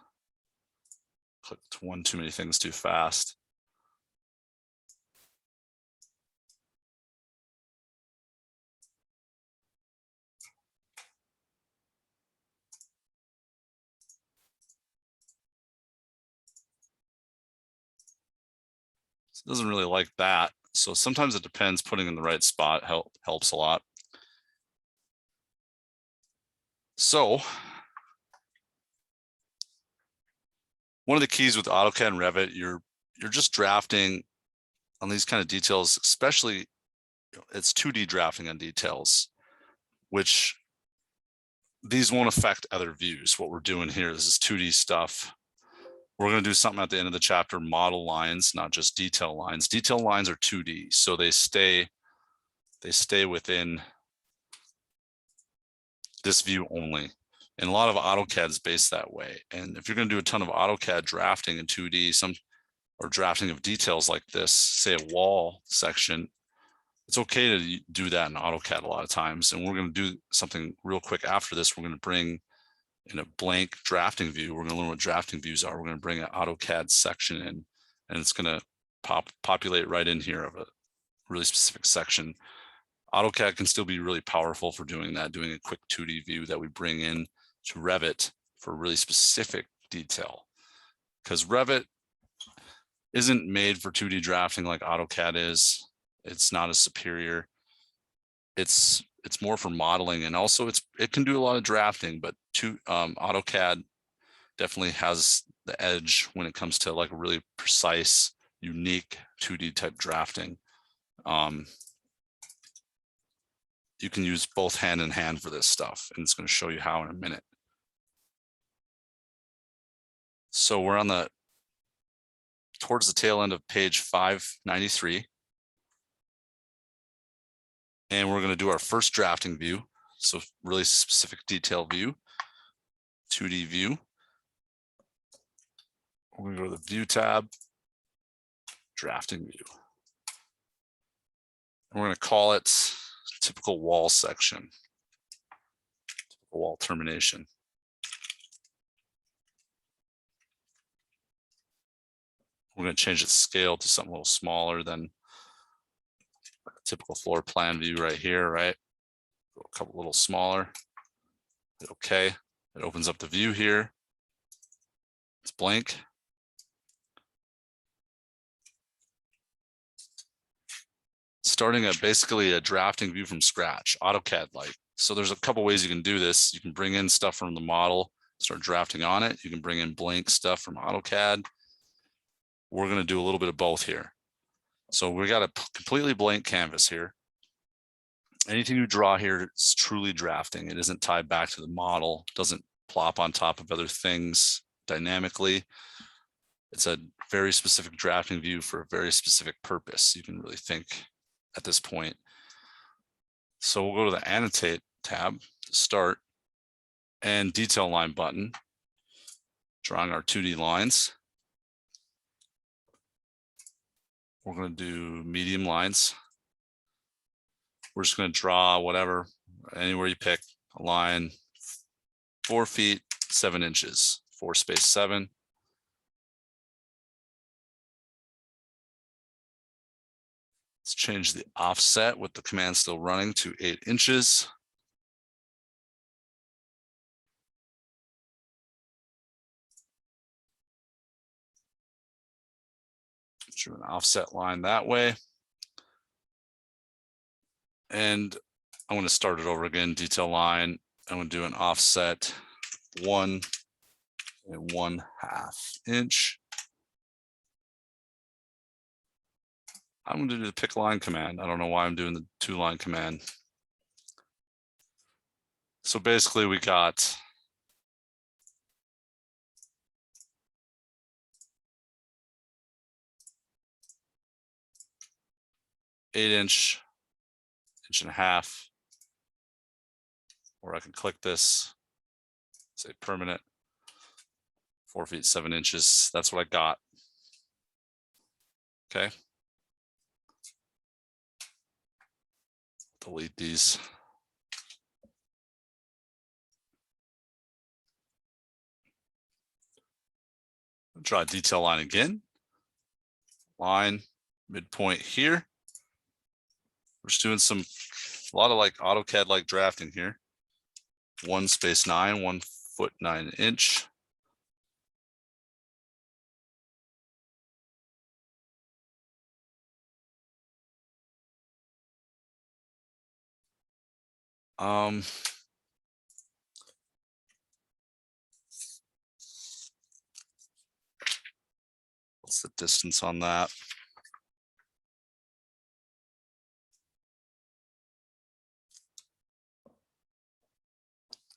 S1: Clicked one too many things too fast. It doesn't really like that. So sometimes it depends, putting in the right spot helps a lot. So one of the keys with AutoCAD and Revit, you're just drafting on these kind of details, especially it's 2D drafting on details, which these won't affect other views. What we're doing here, this is 2D stuff. We're going to do something at the end of the chapter, model lines, not just detail lines. Detail lines are 2D, so they stay within this view only. And a lot of AutoCAD is based that way. And if you're going to do a ton of AutoCAD drafting in 2D, or drafting of details like this, say a wall section, it's okay to do that in AutoCAD a lot of times. And we're going to do something real quick after this. We're going to bring in a blank drafting view. We're going to learn what drafting views are. We're going to bring an AutoCAD section in, and it's going to populate right in here of a really specific section. AutoCAD can still be really powerful for doing that, doing a quick 2D view that we bring in to Revit for really specific detail. Because Revit isn't made for 2D drafting like AutoCAD is. It's not as superior. It's more for modeling, and also it can do a lot of drafting, but AutoCAD definitely has the edge when it comes to like really precise, unique 2D type drafting. You can use both hand in hand for this stuff, and it's going to show you how in a minute. So we're on towards the tail end of page 593. And we're going to do our first drafting view. So really specific detail view, 2D view. We're going to go to the view tab, drafting view. And we're going to call it typical wall section, typical wall termination. We're going to change its scale to something a little smaller than a typical floor plan view right here, right? Go a couple little smaller. Hit OK. It opens up the view here. It's blank. Starting at basically a drafting view from scratch, AutoCAD-like. So there's a couple ways you can do this. You can bring in stuff from the model, start drafting on it. You can bring in blank stuff from AutoCAD. We're going to do a little bit of both here. So we got a completely blank canvas here. Anything you draw here is truly drafting. It isn't tied back to the model, doesn't plop on top of other things dynamically. It's a very specific drafting view for a very specific purpose. You can really think at this point. So we'll go to the Annotate tab to start, and Detail Line button, drawing our 2D lines. We're going to do medium lines. We're just going to draw whatever, anywhere you pick, a line 4 feet 7 inches, 4 space 7. Let's change the offset with the command still running to 8 inches. Drew an offset line that way. And I'm going to start it over again, detail line. I'm going to do an offset 1 1/2 inch. I'm going to do the pick line command. I don't know why I'm doing the 2-line command. So basically we got inch and a half, or I can click this, say permanent, 4 feet 7 inches. That's what I got. Okay. Delete these. Draw a detail line again. Line midpoint here. We're just doing a lot of like AutoCAD like drafting here. 1 space 9, 1 foot 9 inch. What's the distance on that?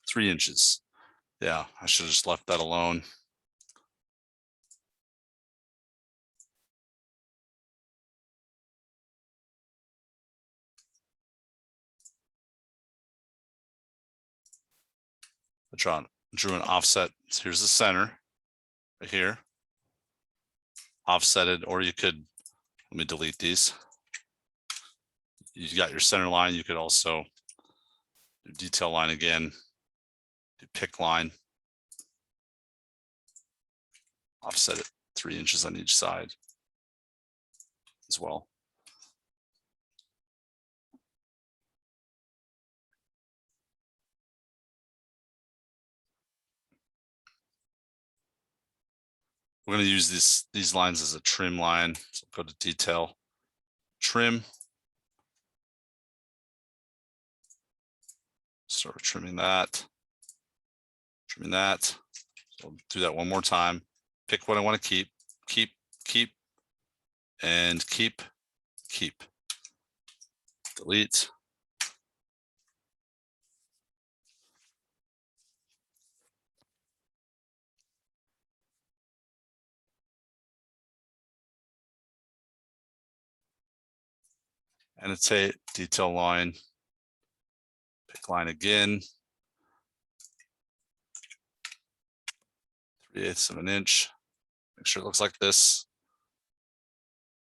S1: Three inches. Yeah, I should have just left that alone. I drew an offset. So here's the center right here. Offsetted, or you could, let me delete these. You got your center line. You could also do detail line again, do pick line, offset it 3 inches on each side as well. We're going to use these lines as a trim line. So go to detail, trim. Start trimming that. Trimming that. So I'll do that one more time. Pick what I want to keep, and keep. Delete. Annotate, detail line, pick line again. 3/8 of an inch. Make sure it looks like this.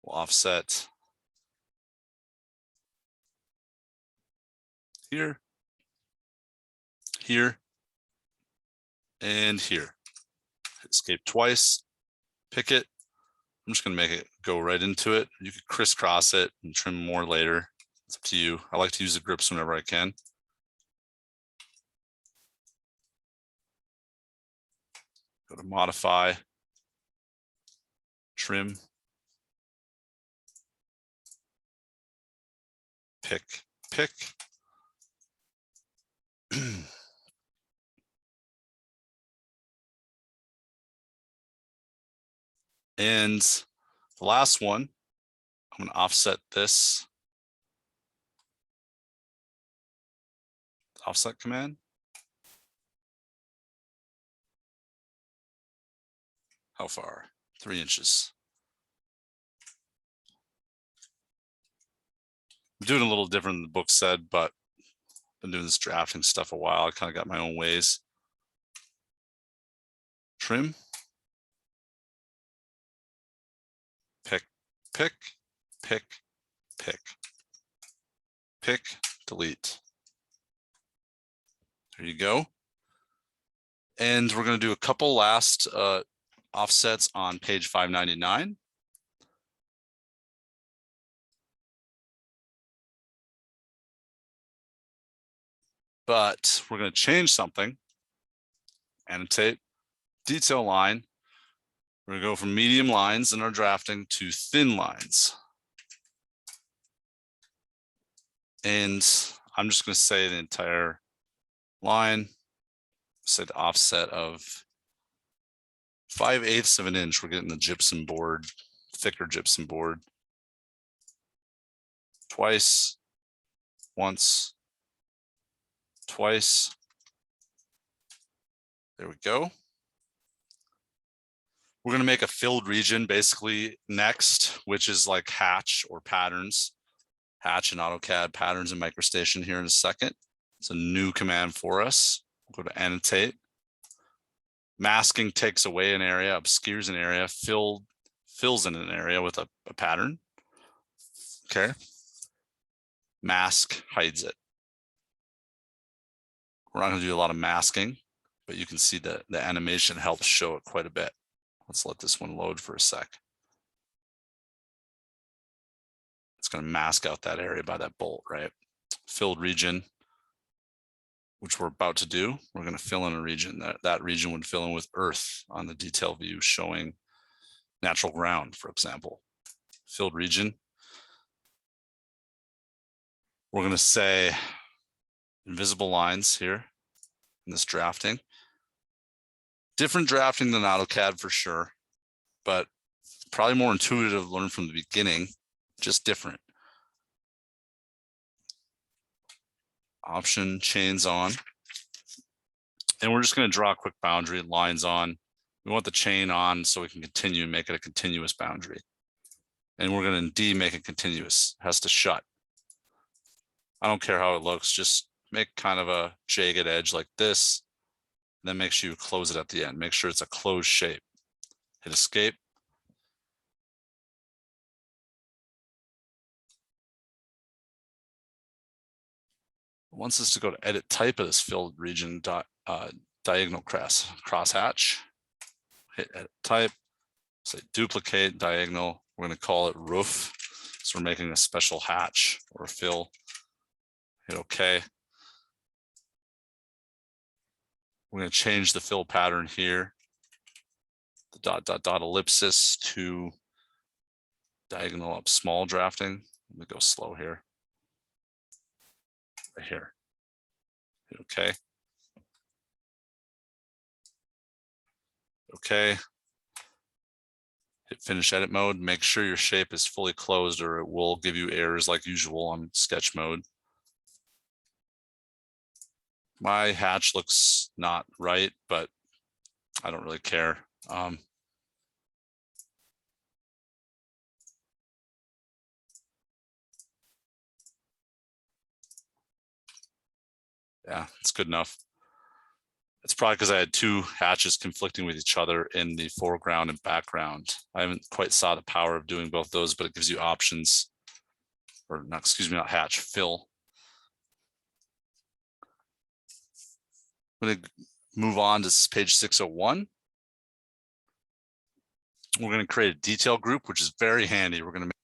S1: We'll offset here, here, and here. Hit escape twice, pick it. I'm just going to make it go right into it. You could crisscross it and trim more later. It's up to you. I like to use the grips whenever I can. Go to modify, trim, pick. And the last one, I'm going to offset this offset command. How far? 3 inches. I'm doing a little different than the book said, but I've been doing this drafting stuff a while. I kind of got my own ways. Trim, pick, delete. There you go. And we're going to do a couple last offsets on page 599. But we're going to change something. Annotate, detail line. We're going to go from medium lines in our drafting to thin lines. And I'm just going to say the entire line, say the offset of 5/8 of an inch. We're getting the gypsum board, thicker gypsum board. Twice, once, twice. There we go. We're going to make a filled region basically next, which is like hatch or patterns. Hatch in AutoCAD, patterns in MicroStation here in a second. It's a new command for us. We'll go to annotate. Masking takes away an area, obscures an area, fills in an area with a pattern. Okay. Mask hides it. We're not going to do a lot of masking, but you can see that the animation helps show it quite a bit. Let's let this one load for a sec. It's going to mask out that area by that bolt, right? Filled region, which we're about to do. We're going to fill in a region. That region would fill in with earth on the detail view showing natural ground, for example. Filled region. We're going to say invisible lines here in this drafting. Different drafting than AutoCAD for sure, but probably more intuitive to learn from the beginning, just different. Option chains on. And we're just going to draw a quick boundary, lines on. We want the chain on so we can continue and make it a continuous boundary. And we're going to indeed make it continuous. It has to shut. I don't care how it looks, just make kind of a jagged edge like this. Then make sure you close it at the end. Make sure it's a closed shape. Hit escape. Wants us to go to edit type of this filled region diagonal crosshatch. Hit edit type. Say duplicate diagonal. We're going to call it roof. So we're making a special hatch or fill. Hit OK. We're going to change the fill pattern here. The ... ellipsis to diagonal up small drafting. Let me go slow here. Right here. Hit OK. OK. Hit finish edit mode. Make sure your shape is fully closed or it will give you errors like usual on sketch mode. My hatch looks not right, but I don't really care. Yeah, it's good enough. It's probably because I had two hatches conflicting with each other in the foreground and background. I haven't quite saw the power of doing both those, but it gives you options, or not, excuse me, not hatch, fill. I'm going to move on to page 601. We're going to create a detail group, which is very handy. We're going to